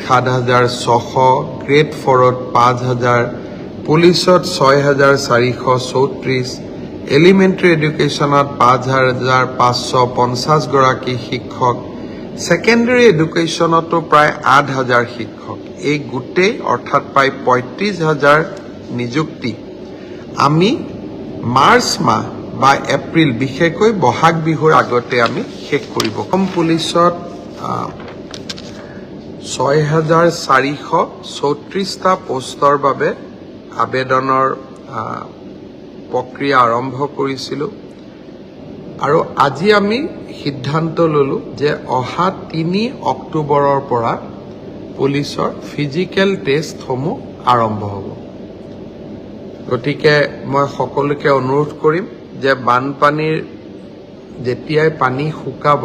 ৭,৬০০, grade 4ত ৫,০০০, পুলিচত ৬,৪৩৪, elementary এডুকেশ্যনত ৫,৫৫০ গৰাকী শিক্ষক, ছেকেণ্ডাৰী এডুকেশ্যনতো প্ৰায় ৮,০০০ শিক্ষক, এই গোটেই অৰ্থাৎ প্ৰায় ৩৫,০০০ নিযুক্তি আমি মাৰ্চ মাহ বা এপ্ৰিল, বিশেষকৈ বহাগ বিহুৰ আগতে আমি শেষ কৰিব। অসম পুলিচত ৬,৪৩৪টা পোষ্টৰ বাবে আবেদনৰ প্ৰক্ৰিয়া আৰম্ভ কৰিছিলোঁ আৰু আজি আমি সিদ্ধান্ত ল'লোঁ যে অহা ৩ অক্টোবৰৰ পৰা পুলিচৰ ফিজিকেল টেষ্টসমূহ আৰম্ভ হ'ব। গতিকে মই সকলোকে অনুৰোধ কৰিম যে বানপানীৰ যেতিয়াই পানী শুকাব,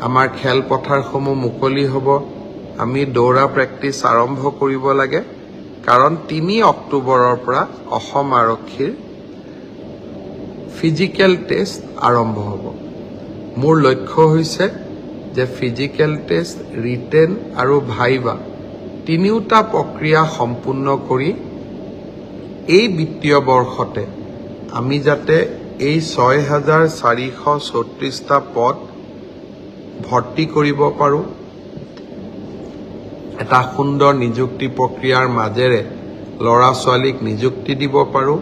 আমাৰ খেলপথাৰসমূহ মুকলি হ'ব, আমি দৌৰা প্ৰেক্টিচ আৰম্ভ কৰিব লাগে, কাৰণ ৩ অক্টোবৰৰ পৰা অসম আৰক্ষীৰ ফিজিকেল টেষ্ট আৰম্ভ হ'ব। মোৰ লক্ষ্য হৈছে যে ফিজিকেল টেষ্ট, ৰিটেন আৰু ভাইভা তিনিওটা প্ৰক্ৰিয়া সম্পূৰ্ণ কৰি এই বিত্তীয় বৰ্ষতে আমি যাতে এই ৬,৪৩৪টা পদ ভৰ্তি কৰিব পাৰোঁ, এটা সুন্দৰ নিযুক্তি প্ৰক্ৰিয়াৰ মাজেৰে ল'ৰা ছোৱালীক নিযুক্তি দিব পাৰোঁ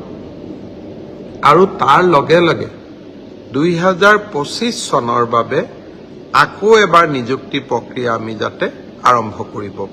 আৰু তাৰ লগে লগে ২০২৫ চনৰ বাবে আকৌ এবাৰ নিযুক্তি প্ৰক্ৰিয়া আমি যাতে আৰম্ভ কৰিব পাৰোঁ।